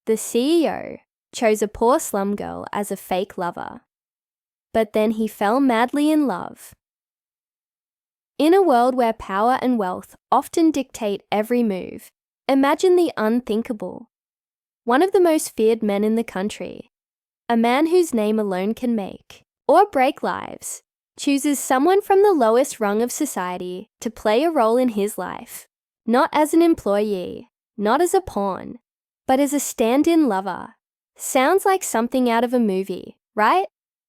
the CEO, chose a poor slum girl as a fake lover. But then he fell madly in love. In a world where power and wealth often dictate every move, imagine the unthinkable. One of the most feared men in the country, a man whose name alone can make or break lives, chooses someone from the lowest rung of society to play a role in his life, not as an employee, not as a pawn, but as a stand-in lover. Sounds like something out of a movie, right?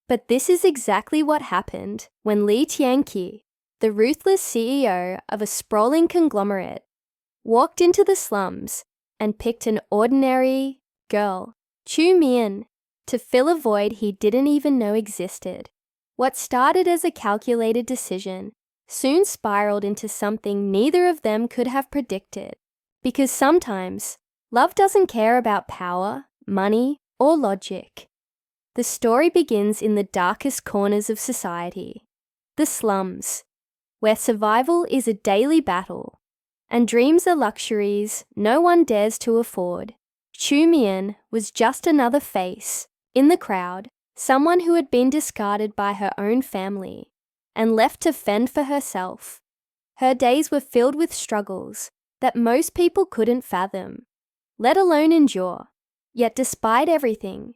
But this is exactly what happened when Lee Tianqi, the ruthless CEO of a sprawling conglomerate, walked into the slums and picked an ordinary girl, Chu Mian, to fill a void he didn't even know existed. What started as a calculated decision soon spiraled into something neither of them could have predicted. Because sometimes, love doesn't care about power, money, or logic. The story begins in the darkest corners of society, the slums, where survival is a daily battle and dreams are luxuries no one dares to afford. Chu Mian was just another face in the crowd, someone who had been discarded by her own family and left to fend for herself. Her days were filled with struggles that most people couldn't fathom, let alone endure. Yet despite everything,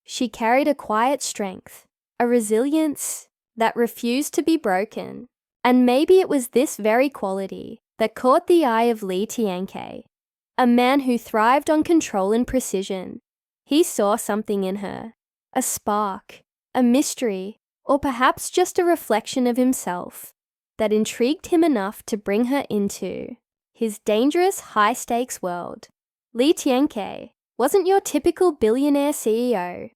she carried a quiet strength, a resilience that refused to be broken. And maybe it was this very quality that caught the eye of Lee Tianqi, a man who thrived on control and precision. He saw something in her, a spark, a mystery, or perhaps just a reflection of himself that intrigued him enough to bring her into his dangerous, high-stakes world. Lee Tianqi wasn't your typical billionaire CEO.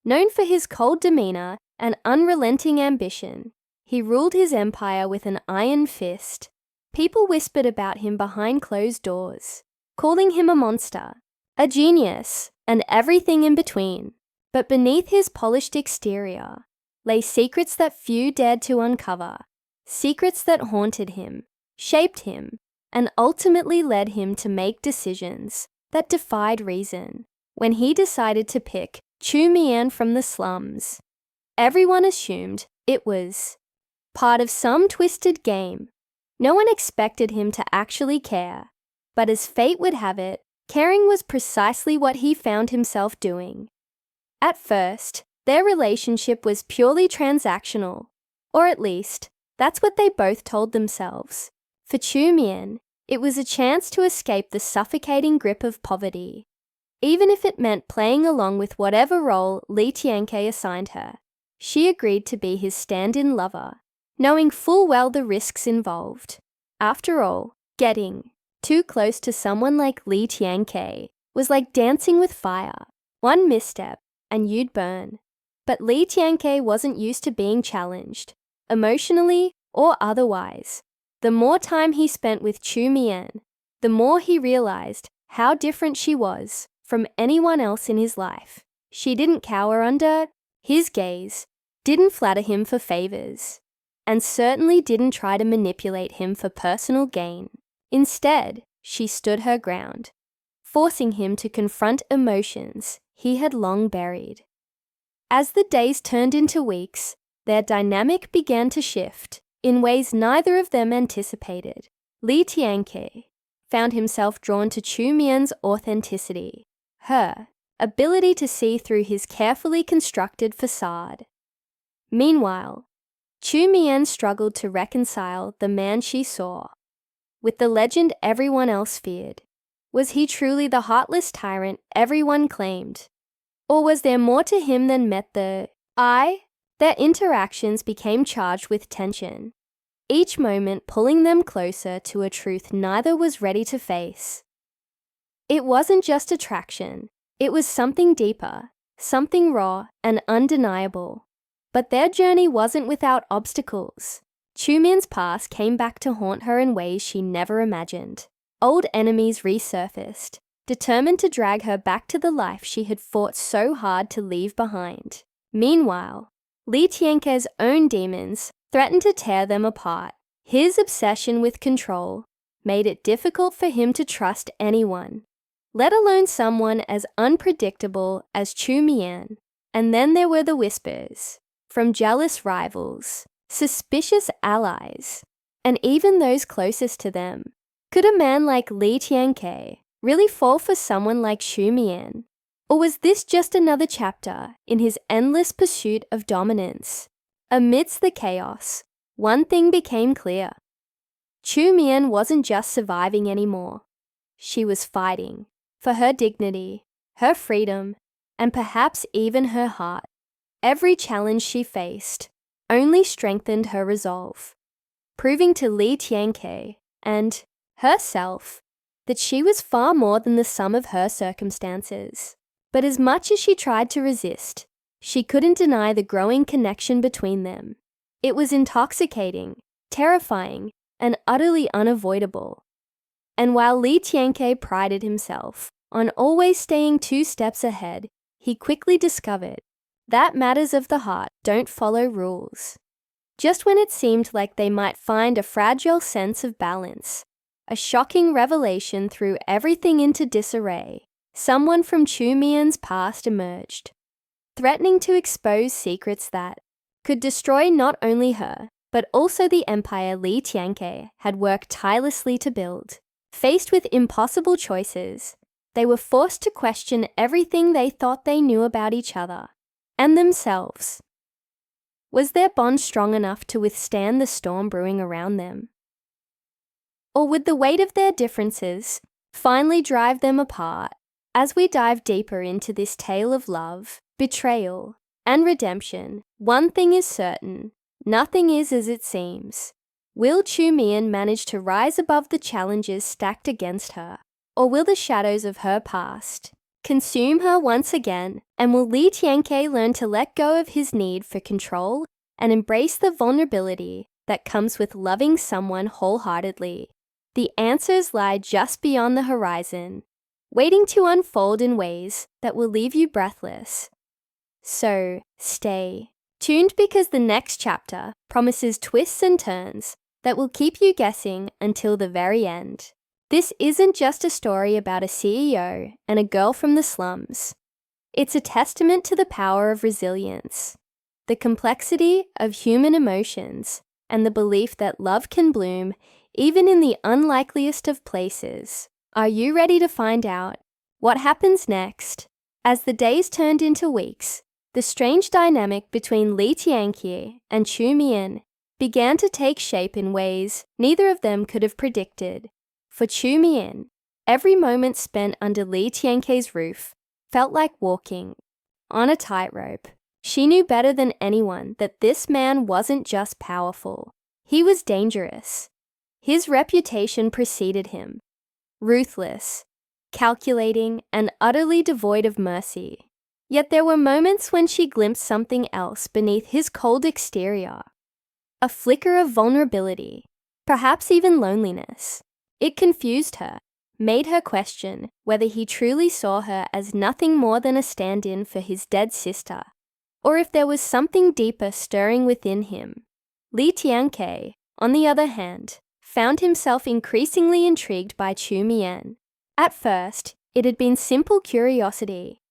Known for his cold demeanor and unrelenting ambition, he ruled his empire with an iron fist. People whispered about him behind closed doors, calling him a monster, a genius, and everything in between. But beneath his polished exterior lay secrets that few dared to uncover, secrets that haunted him, shaped him, and ultimately led him to make decisions that defied reason. When he decided to pick Chu Mian from the slums, everyone assumed it was part of some twisted game. No one expected him to actually care, but as fate would have it, caring was precisely what he found himself doing. At first, their relationship was purely transactional, or at least, that's what they both told themselves. For Chu Mian, it was a chance to escape the suffocating grip of poverty, even if it meant playing along with whatever role Lee Tianqi assigned her. She agreed to be his stand-in lover, knowing full well the risks involved. After all, getting too close to someone like Lee Tianqi was like dancing with fire. One misstep, and you'd burn. But Lee Tianqi wasn't used to being challenged, emotionally or otherwise. The more time he spent with Chu Mian, the more he realized how different she was from anyone else in his life. She didn't cower under his gaze, didn't flatter him for favors, and certainly didn't try to manipulate him for personal gain. Instead, she stood her ground, forcing him to confront emotions he had long buried. As the days turned into weeks, their dynamic began to shift in ways neither of them anticipated. Lee Tianqi found himself drawn to Chu Mian's authenticity, her ability to see through his carefully constructed facade. Meanwhile, Chu Mian struggled to reconcile the man she saw with the legend everyone else feared. Was he truly the heartless tyrant everyone claimed? Or was there more to him than met the eye? Their interactions became charged with tension, each moment pulling them closer to a truth neither was ready to face. It wasn't just attraction, it was something deeper, something raw and undeniable. But their journey wasn't without obstacles. Chu Mian's past came back to haunt her in ways she never imagined. Old enemies resurfaced, determined to drag her back to the life she had fought so hard to leave behind. Meanwhile, Lee Tianqi's own demons threatened to tear them apart. His obsession with control made it difficult for him to trust anyone. let alone someone as unpredictable as Chu Mian. And then there were the whispers, from jealous rivals, suspicious allies, and even those closest to them. Could a man like Li Tianke really fall for someone like Xu Mian? Or was this just another chapter in his endless pursuit of dominance? Amidst the chaos, one thing became clear. Xu Mian wasn't just surviving anymore. She was fighting for her dignity, her freedom, and perhaps even her heart. Every challenge she faced only strengthened her resolve, proving to Li Tianke and herself that she was far more than the sum of her circumstances. But as much as she tried to resist, she couldn't deny the growing connection between them. It was intoxicating, terrifying, and utterly unavoidable. And while Li Tianke prided himself on always staying 2 steps ahead, he quickly discovered that matters of the heart don't follow rules. Just when it seemed like they might find a fragile sense of balance, a shocking revelation threw everything into disarray. Someone from Chu Mian's past emerged, threatening to expose secrets that could destroy not only her, but also the empire Li Tianke had worked tirelessly to build. Faced with impossible choices, they were forced to question everything they thought they knew about each other and themselves. Was their bond strong enough to withstand the storm brewing around them? Or would the weight of their differences finally drive them apart? As we dive deeper into this tale of love, betrayal, and redemption, one thing is certain: nothing is as it seems. Will Chu Mian manage to rise above the challenges stacked against her? Or will the shadows of her past consume her once again? And will Li Tianke learn to let go of his need for control and embrace the vulnerability that comes with loving someone wholeheartedly? The answers lie just beyond the horizon, waiting to unfold in ways that will leave you breathless. So, stay tuned, because the next chapter promises twists and turns that will keep you guessing until the very end. This isn't just a story about a CEO and a girl from the slums. It's a testament to the power of resilience, the complexity of human emotions, and the belief that love can bloom even in the unlikeliest of places. Are you ready to find out what happens next? As the days turned into weeks, the strange dynamic between Li Tianke and Chu Mian began to take shape in ways neither of them could have predicted. For Chu Mian, every moment spent under Li Tianke's roof felt like walking on a tightrope. She knew better than anyone that this man wasn't just powerful. He was dangerous. His reputation preceded him. Ruthless, calculating, and utterly devoid of mercy. Yet there were moments when she glimpsed something else beneath his cold exterior. A flicker of vulnerability, perhaps even loneliness. It confused her, made her question whether he truly saw her as nothing more than a stand-in for his dead sister, or if there was something deeper stirring within him. Li Tianke, on the other hand, found himself increasingly intrigued by Chu Mian. At first, it had been simple curiosity,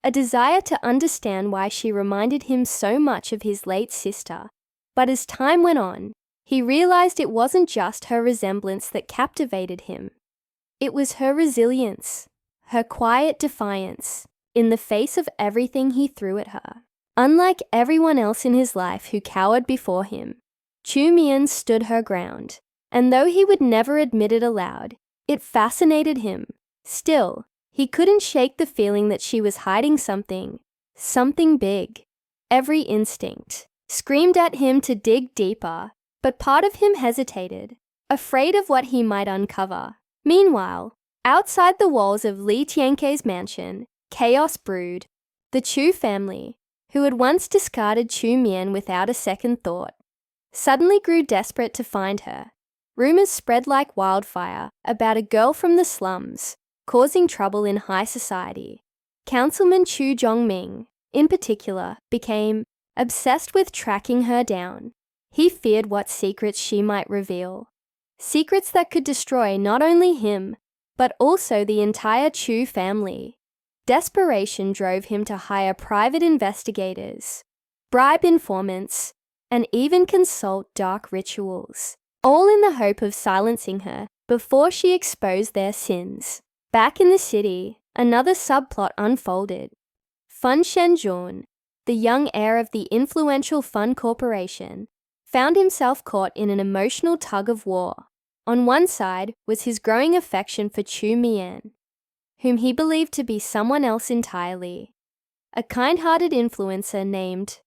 a desire to understand why she reminded him so much of his late sister. But as time went on, he realized it wasn't just her resemblance that captivated him. It was her resilience, her quiet defiance, in the face of everything he threw at her. Unlike everyone else in his life who cowered before him, Chu Mian stood her ground, and though he would never admit it aloud, it fascinated him. Still, he couldn't shake the feeling that she was hiding something big. Every instinct screamed at him to dig deeper, but part of him hesitated, afraid of what he might uncover. Meanwhile, outside the walls of Li Tianke's mansion, chaos brewed. The Chu family, who had once discarded Chu Mian without a second thought, suddenly grew desperate to find her. Rumors spread like wildfire about a girl from the slums, causing trouble in high society. Councilman Chu Zhongming, in particular, became obsessed with tracking her down. He feared what secrets she might reveal. Secrets that could destroy not only him, but also the entire Chu family. Desperation drove him to hire private investigators, bribe informants, and even consult dark rituals, all in the hope of silencing her before she exposed their sins. Back in the city, another subplot unfolded. Fun Shenjun, the young heir of the influential Fun Corporation, found himself caught in an emotional tug-of-war. On one side was his growing affection for Chu Mian, whom he believed to be someone else entirely, a kind-hearted influencer named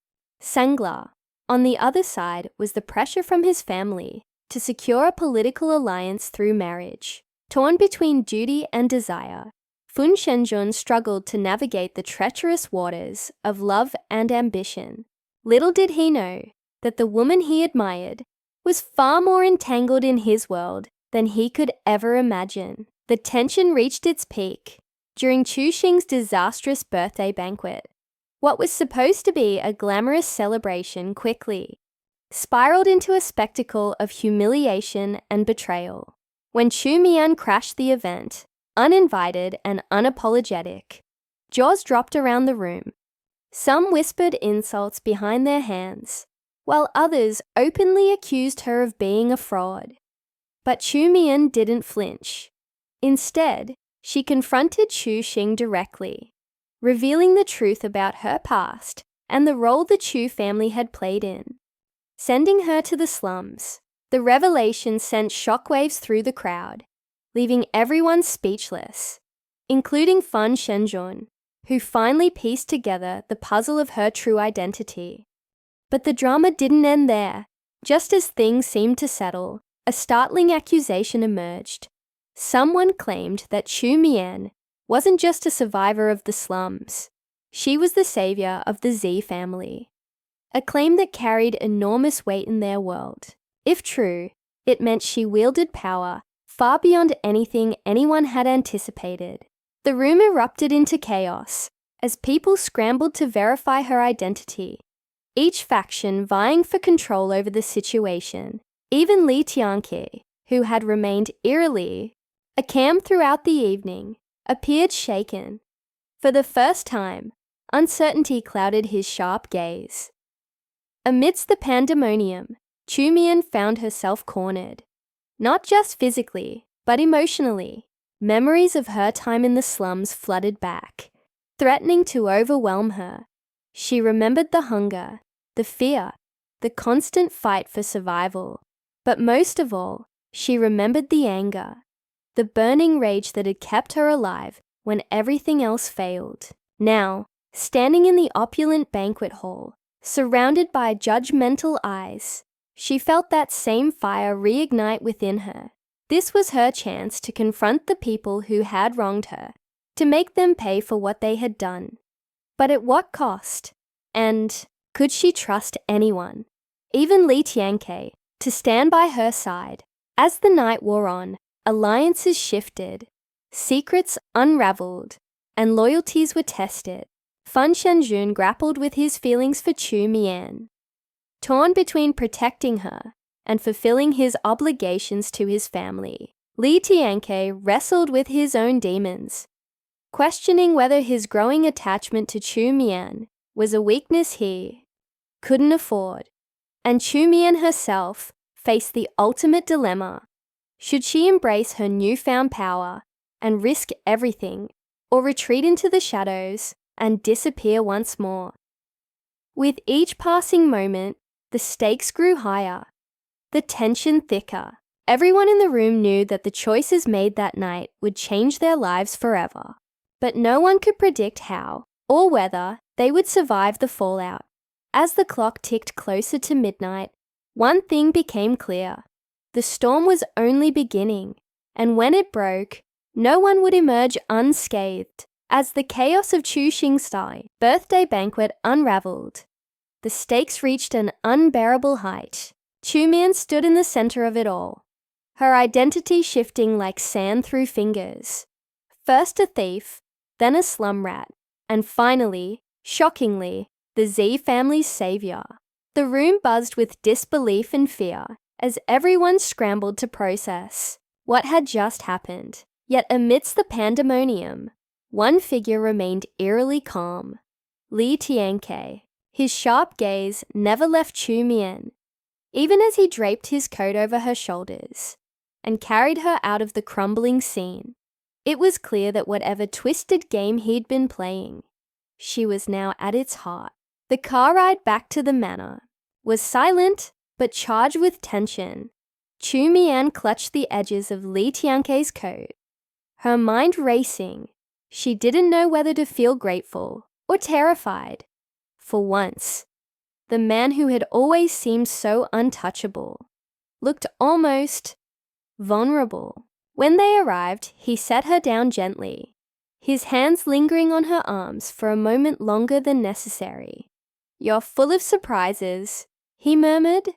Sangla. On the other side was the pressure from his family to secure a political alliance through marriage. Torn between duty and desire, Fun Shenjun struggled to navigate the treacherous waters of love and ambition. Little did he know that the woman he admired was far more entangled in his world than he could ever imagine. The tension reached its peak during Chu Xing's disastrous birthday banquet. What was supposed to be a glamorous celebration quickly spiraled into a spectacle of humiliation and betrayal. When Chu Mian crashed the event, uninvited and unapologetic, jaws dropped around the room. Some whispered insults behind their hands, while others openly accused her of being a fraud. But Chu Mian didn't flinch. Instead, she confronted Chu Xing directly, revealing the truth about her past and the role the Chu family had played in sending her to the slums. The revelation sent shockwaves through the crowd, leaving everyone speechless, including Fun Shenjun, who finally pieced together the puzzle of her true identity. But the drama didn't end there. Just as things seemed to settle, a startling accusation emerged. Someone claimed that Chu Mian wasn't just a survivor of the slums. She was the savior of the Z family, a claim that carried enormous weight in their world. If true, it meant she wielded power far beyond anything anyone had anticipated. The room erupted into chaos as people scrambled to verify her identity, each faction vying for control over the situation. Even Li Tianqi, who had remained eerily calm throughout the evening, appeared shaken. For the first time, uncertainty clouded his sharp gaze. Amidst the pandemonium, Chu Mian found herself cornered, not just physically, but emotionally. Memories of her time in the slums flooded back, threatening to overwhelm her. She remembered the hunger, the fear, the constant fight for survival. But most of all, she remembered the anger, the burning rage that had kept her alive when everything else failed. Now, standing in the opulent banquet hall, surrounded by judgmental eyes, she felt that same fire reignite within her. This was her chance to confront the people who had wronged her, to make them pay for what they had done. But at what cost? And could she trust anyone, even Li Tianqi, to stand by her side? As the night wore on, alliances shifted, secrets unraveled, and loyalties were tested. Fun Shenjun grappled with his feelings for Chu Mian, torn between protecting her and fulfilling his obligations to his family. Li Tianqi wrestled with his own demons, questioning whether his growing attachment to Chu Mian was a weakness he couldn't afford. And Chu Mian herself faced the ultimate dilemma. Should she embrace her newfound power and risk everything, or retreat into the shadows and disappear once more? With each passing moment, the stakes grew higher, the tension thicker. Everyone in the room knew that the choices made that night would change their lives forever. But no one could predict how or whether they would survive the fallout. As the clock ticked closer to midnight, one thing became clear. The storm was only beginning, and when it broke, no one would emerge unscathed. As the chaos of Chu Xing's birthday banquet unraveled, the stakes reached an unbearable height. Chu Mian stood in the center of it all, her identity shifting like sand through fingers. First a thief, then a slum rat, and finally, shockingly, the Z family's savior. The room buzzed with disbelief and fear as everyone scrambled to process what had just happened. Yet amidst the pandemonium, one figure remained eerily calm. Li Tianke. His sharp gaze never left Chu Mian, even as he draped his coat over her shoulders and carried her out of the crumbling scene. It was clear that whatever twisted game he'd been playing, she was now at its heart. The car ride back to the manor was silent but charged with tension. Chu Mian clutched the edges of Li Tianke's coat, her mind racing. She didn't know whether to feel grateful or terrified. For once, the man who had always seemed so untouchable looked almost vulnerable. When they arrived, he set her down gently, his hands lingering on her arms for a moment longer than necessary. "You're full of surprises," he murmured,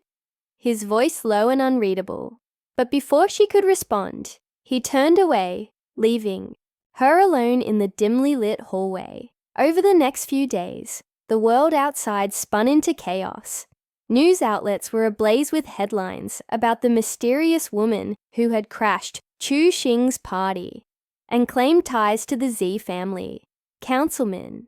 his voice low and unreadable. But before she could respond, he turned away, leaving her alone in the dimly lit hallway. Over the next few days, the world outside spun into chaos. News outlets were ablaze with headlines about the mysterious woman who had crashed Chu Xing's party and claimed ties to the Z family. Councilman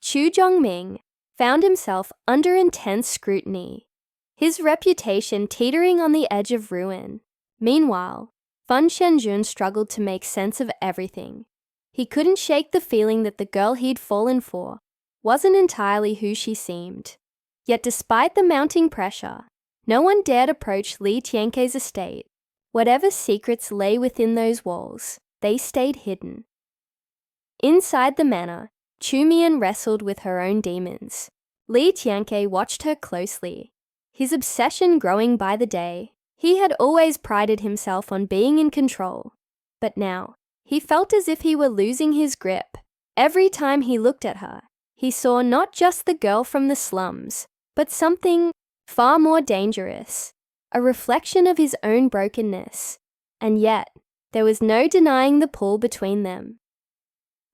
Chu Zhongming found himself under intense scrutiny, his reputation teetering on the edge of ruin. Meanwhile, Fan Shenjun struggled to make sense of everything. He couldn't shake the feeling that the girl he'd fallen for wasn't entirely who she seemed. Yet despite the mounting pressure, no one dared approach Li Tianke's estate. Whatever secrets lay within those walls, they stayed hidden. Inside the manor, Chu Mian wrestled with her own demons. Li Tianke watched her closely, his obsession growing by the day. He had always prided himself on being in control, but now he felt as if he were losing his grip. Every time he looked at her, he saw not just the girl from the slums, but something far more dangerous, a reflection of his own brokenness. And yet, there was no denying the pull between them.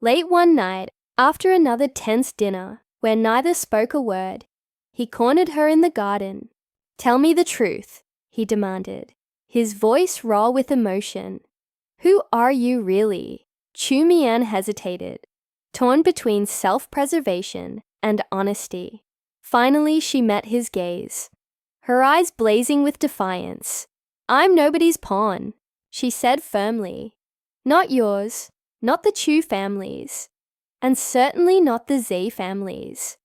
Late one night, after another tense dinner, where neither spoke a word, he cornered her in the garden. "Tell me the truth," he demanded, his voice raw with emotion. "Who are you really?" Chu Mian hesitated, torn between self-preservation and honesty. Finally, she met his gaze, her eyes blazing with defiance. "I'm nobody's pawn," she said firmly. "Not yours, not the Chu family's, and certainly not the Z family's.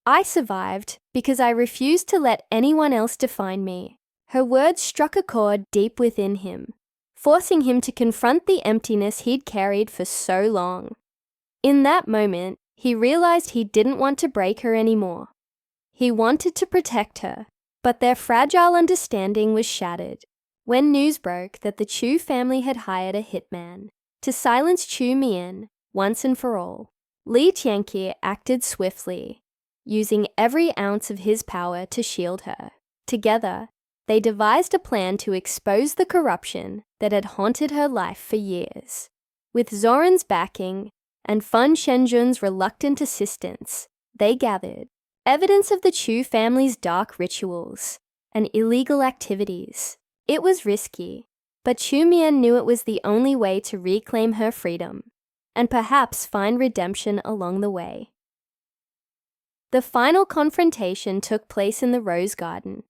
I survived because I refused to let anyone else define me." Her words struck a chord deep within him, forcing him to confront the emptiness he'd carried for so long. In that moment, he realized he didn't want to break her anymore. He wanted to protect her, but their fragile understanding was shattered when news broke that the Chu family had hired a hitman to silence Chu Mian once and for all. Li Tianqi acted swiftly, using every ounce of his power to shield her. Together, they devised a plan to expose the corruption that had haunted her life for years. With Zoran's backing and Fan Shenjun's reluctant assistance, they gathered evidence of the Chu family's dark rituals and illegal activities. It was risky, but Chu Mian knew it was the only way to reclaim her freedom and perhaps find redemption along the way. The final confrontation took place in the Rose Garden,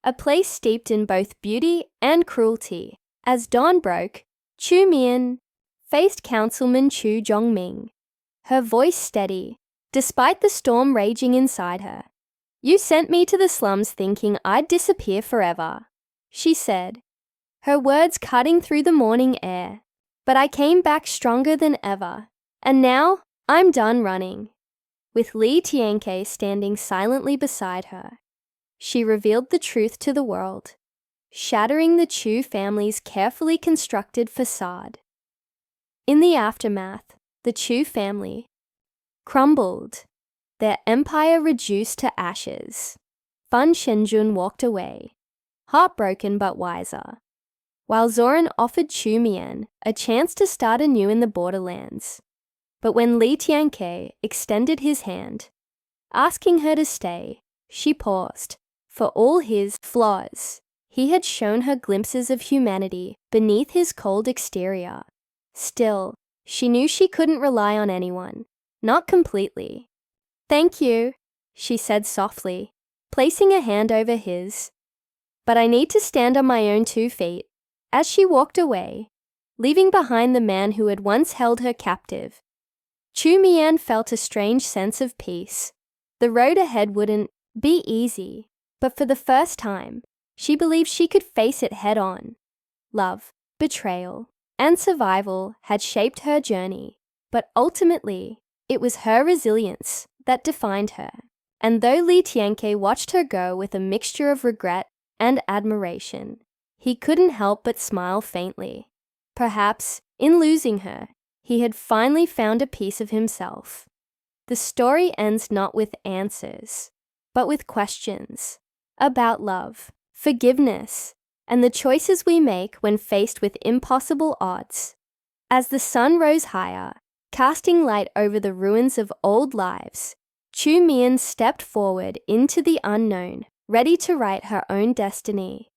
a place steeped in both beauty and cruelty. As dawn broke, Chu Mian faced Councilman Chu Zhongming, her voice steady, despite the storm raging inside her. "You sent me to the slums thinking I'd disappear forever," she said, her words cutting through the morning air. "But I came back stronger than ever, and now I'm done running." With Li Tianke standing silently beside her, she revealed the truth to the world, shattering the Chu family's carefully constructed facade. In the aftermath, the Chu family crumbled, their empire reduced to ashes. Fan Shenjun walked away, heartbroken but wiser, while Zoran offered Chu Mian a chance to start anew in the borderlands. But when Li Tianke extended his hand, asking her to stay, she paused. For all his flaws, he had shown her glimpses of humanity beneath his cold exterior. Still, she knew she couldn't rely on anyone. Not completely. "Thank you," she said softly, placing a hand over his. "But I need to stand on my own 2 feet." As she walked away, leaving behind the man who had once held her captive, Chu Mian felt a strange sense of peace. The road ahead wouldn't be easy, but for the first time, she believed she could face it head-on. Love, betrayal, and survival had shaped her journey, but ultimately, it was her resilience that defined her. And though Li Tianke watched her go with a mixture of regret and admiration, he couldn't help but smile faintly. Perhaps, in losing her, he had finally found a piece of himself. The story ends not with answers, but with questions about love, forgiveness, and the choices we make when faced with impossible odds. As the sun rose higher, casting light over the ruins of old lives, Chu Mian stepped forward into the unknown, ready to write her own destiny.